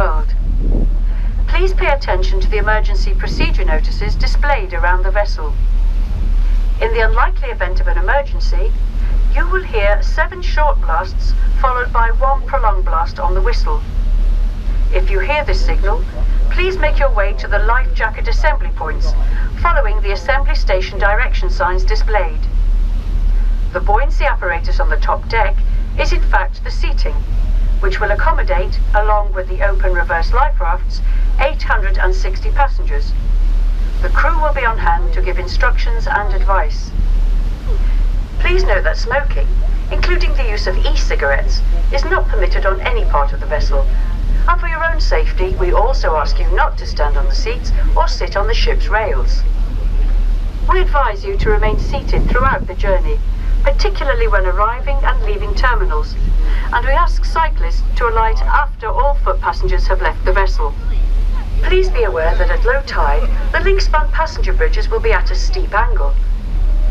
world. Please pay attention to the emergency procedure notices displayed around the vessel. In the unlikely event of an emergency, you will hear 7 short blasts followed by 1 prolonged blast on the whistle. If you hear this signal, please make your way to the life jacket assembly points, following the assembly station direction signs displayed. The buoyancy apparatus on the top deck is in fact the seating, which will accommodate, along with the open reverse life rafts, 860 passengers. The crew will be on hand to give instructions and advice. Please note that smoking, including the use of e-cigarettes, is not permitted on any part of the vessel. And for your own safety, we also ask you not to stand on the seats or sit on the ship's rails. We advise you to remain seated throughout the journey, particularly when arriving and leaving terminals, and we ask cyclists to alight after all foot passengers have left the vessel. Please be aware that at low tide, the link-span passenger bridges will be at a steep angle.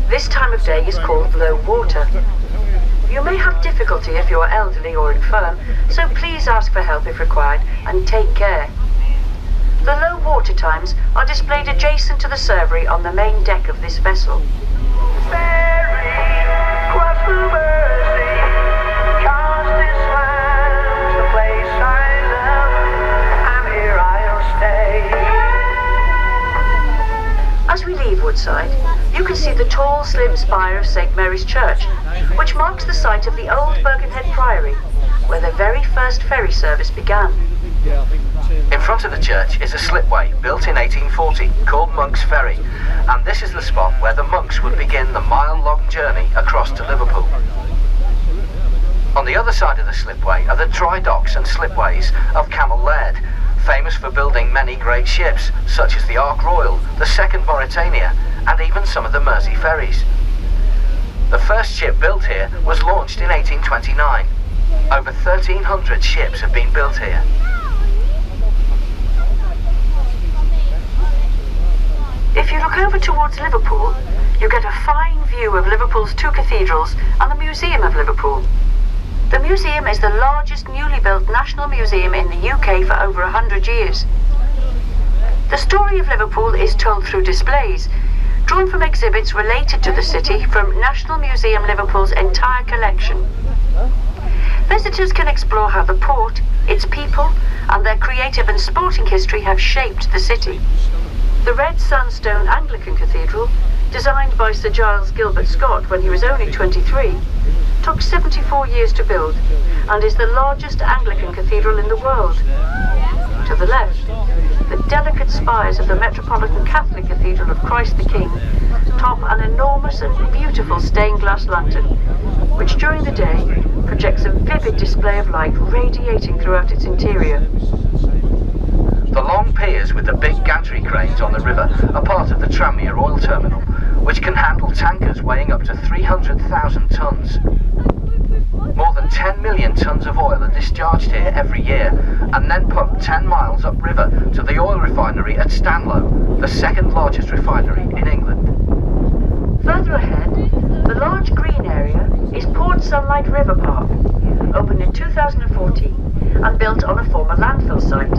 This time of day is called low water. You may have difficulty if you are elderly or infirm, so please ask for help if required and take care. The low water times are displayed adjacent to the servery on the main deck of this vessel. Ferry, cross the Mersey, cast this land, the place I love, and here I'll stay. As we leave Woodside, you can see the tall, slim spire of St. Mary's Church, which marks the site of the old Bergenhead Priory, where the very first ferry service began. In front of the church is a slipway built in 1840 called Monk's Ferry, and this is the spot where the monks would begin the mile-long journey across to Liverpool. On the other side of the slipway are the dry docks and slipways of Camel Laird, famous for building many great ships, such as the Ark Royal, the Second Mauritania, and even some of the Mersey ferries. The first ship built here was launched in 1829. Over 1,300 ships have been built here. If you look over towards Liverpool, you get a fine view of Liverpool's 2 cathedrals and the Museum of Liverpool. The museum is the largest newly built national museum in the UK for over 100 years. The story of Liverpool is told through displays, drawn from exhibits related to the city from National Museum Liverpool's entire collection. Visitors can explore how the port, its people, and their creative and sporting history have shaped the city. The red sandstone Anglican Cathedral, designed by Sir Giles Gilbert Scott when he was only 23, took 74 years to build and is the largest Anglican cathedral in the world. To the left, the delicate spires of the Metropolitan Catholic Cathedral of Christ the King top an enormous and beautiful stained glass lantern, which during the day projects a vivid display of light radiating throughout its interior. The long piers with the big gantry cranes on the river are part of the Tranmere oil terminal, which can handle tankers weighing up to 300,000 tonnes. More than 10 million tonnes of oil are discharged here every year and then pumped 10 miles upriver to the oil refinery at Stanlow, the second largest refinery in England. Further ahead, the large green area is Port Sunlight River Park, opened in 2014 and built on a former landfill site.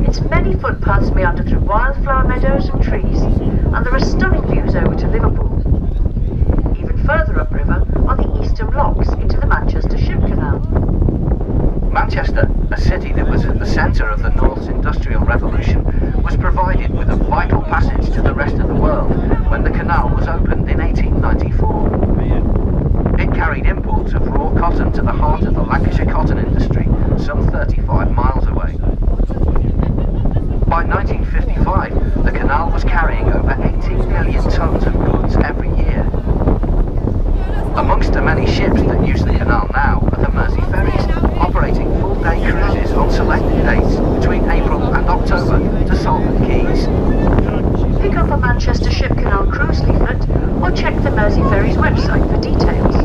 Its many footpaths meander through wildflower meadows and trees, and there are stunning views over to Liverpool. Even further upriver are the eastern locks into the Manchester Ship Canal. Manchester, a city that was at the centre of the North's Industrial Revolution, was provided with a vital passage to the rest of the world when the canal was opened in 1894. It carried imports of raw cotton to the heart of the Lancashire cotton industry, some 35 miles away. By 1955, the canal was carrying over 18 million tonnes of goods every year. Amongst the many ships that use the canal now are the Mersey ferries, operating full-day cruises on selected dates between April and October to Salford Quays. Pick up a Manchester Ship Canal cruise leaflet or check the Mersey Ferries website for details.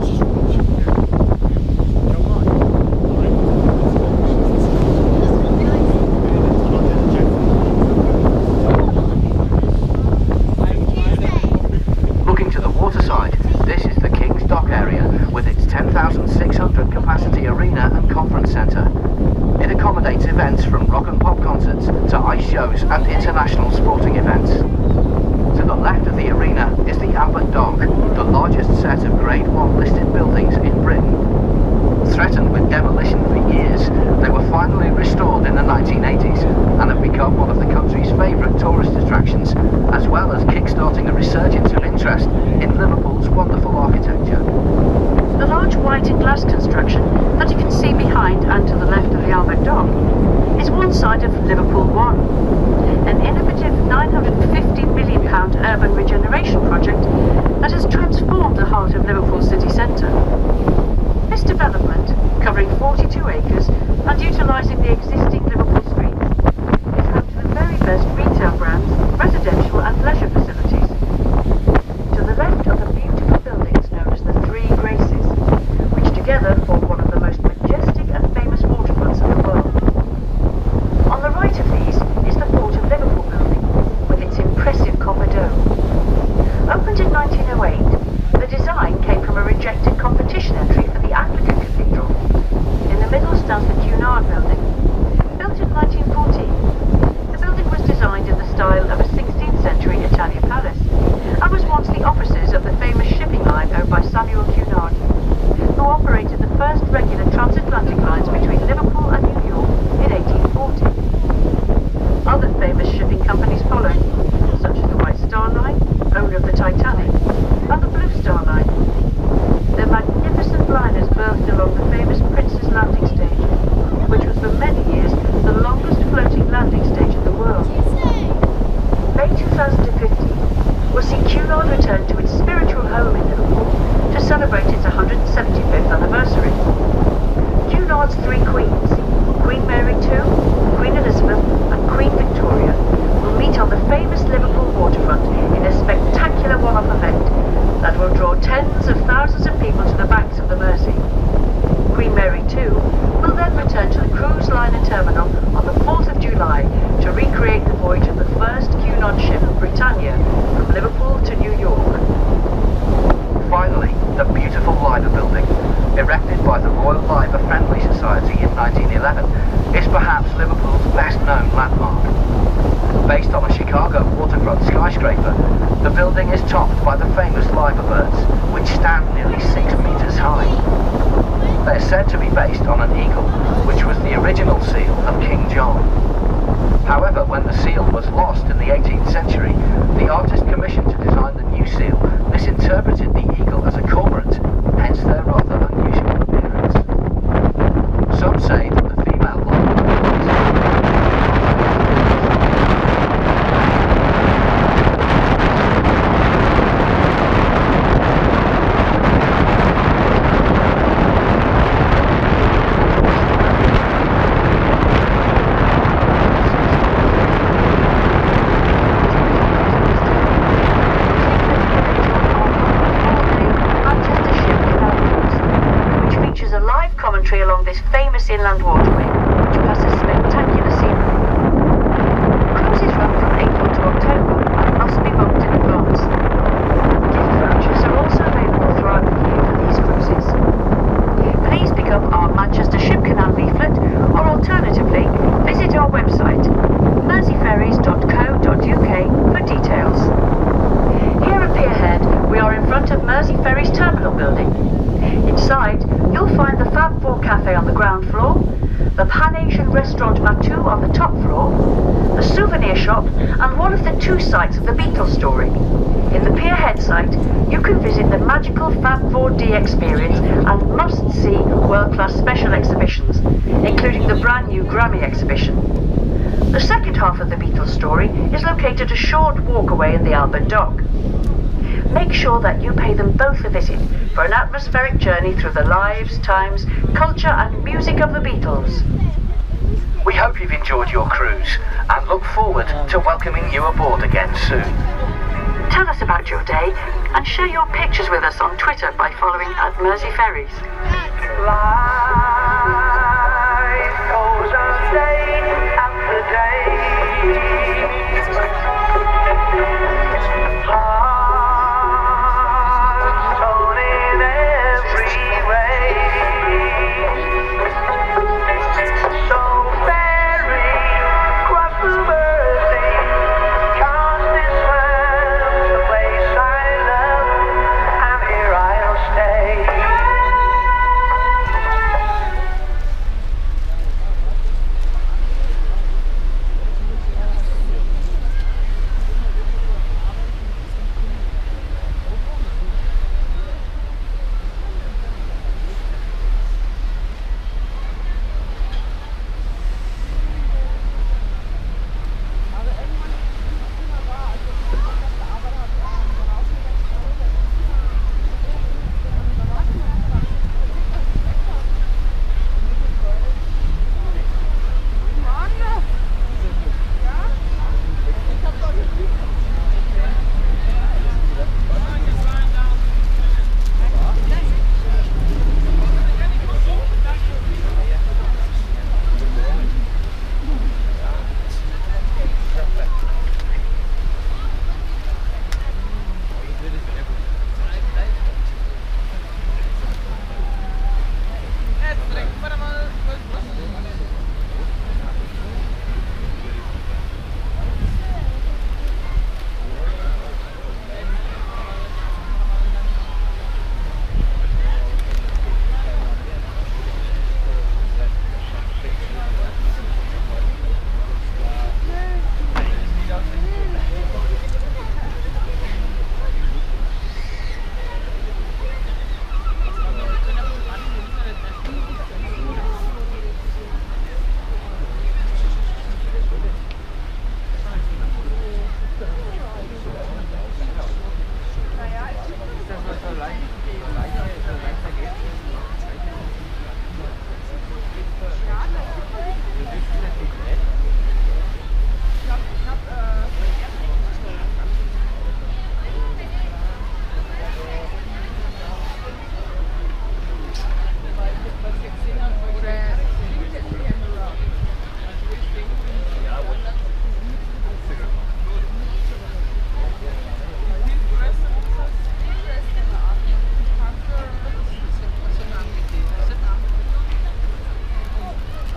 Looking to the waterside, this is the King's Dock area with its 10,600 capacity arena and conference centre. It accommodates events from from rock and pop concerts to ice shows and international sporting events. To the left of the arena is the Albert Dock, the largest set of Grade 1 listed buildings in Britain. Threatened with demolition for years, they were finally restored in the 1980s and have become one of the country's favourite tourist attractions, as well as kick-starting a resurgence of interest in Liverpool's wonderful architecture. The large white and glass construction that you can see behind and to the left of the Albert Dock is one side of Liverpool One, an innovative £950 million urban regeneration project that has transformed the heart of Liverpool city centre. This development, covering 42 acres and utilising the existing Liverpool streets, is home to the very best retail brands, residential and leisure facilities. To the left are the beautiful buildings known as the Three Graces, which together form one of the most majestic and famous waterfronts in the world. On the right of these is the Port of Liverpool building, with its impressive copper dome. Opened in 1908, the design came from a rejected competition entry for the Anglican Cathedral. In the middle stands the Cunard building. Built in 1914, the building was designed in the style of a 16th century Italian palace and was once the offices of the famous shipping line owned by Samuel Cunard, who operated the first regular transatlantic lines between Liverpool and New York in 1840. Other famous shipping companies followed, such as the White Star Line, owner of the Titanic, and the Blue Star Line. Their magnificent liners berthed along the famous Prince's Landing Stage, which was for many years the longest floating landing stage in the world. May 2015 will see Cunard return to its spiritual home in Liverpool to celebrate its 175th anniversary. Cunard's three queens, Queen Mary II, Queen Elizabeth and Queen Victoria, will meet on the famous Liverpool waterfront in a spectacular one-off event that will draw tens of thousands of people to the banks of the Mersey. Queen Mary II will then return to the cruise liner terminal on the 4th of July to recreate the voyage of the first Cunard ship, Britannia, from Liverpool to New York. Finally, the beautiful Liver building, erected by the Royal Liver Friendly Society in 1911, is perhaps Liverpool's best-known landmark. Based on a Chicago waterfront skyscraper, the building is topped by the famous liver birds, which stand nearly 6 meters high. They are said to be based on an eagle, which was the original seal of King John. However, when the seal was lost in the 18th century, the artist commissioned to design the new seal misinterpreted the eagle as a cormorant, hence their rather unusual appearance. Some say that the female along this famous inland waterway, which passes spectacular scenery. Cruises run from April to October and must be booked in advance. Gift vouchers are also available throughout the year for these cruises. Please pick up our Manchester Ship Canal leaflet, or alternatively, visit our website, merseyferries.co.uk for details. Here at Pierhead, we are in front of Mersey Ferry's terminal building. Inside, you'll find the Fab 4 Cafe on the ground floor, the Pan-Asian restaurant Matu on the top floor, the souvenir shop, and one of the 2 sites of the Beatles story. In the Pierhead site, you can visit the magical Fab 4D experience and must-see world-class special exhibitions, including the brand new Grammy exhibition. The second half of the Beatles story is located a short walk away in the Albert Dock. Make sure that you pay them both a visit for an atmospheric journey through the lives, times, culture and music of the Beatles. We hope you've enjoyed your cruise and look forward to welcoming you aboard again soon. Tell us about your day and share your pictures with us on Twitter by following @MerseyFerries.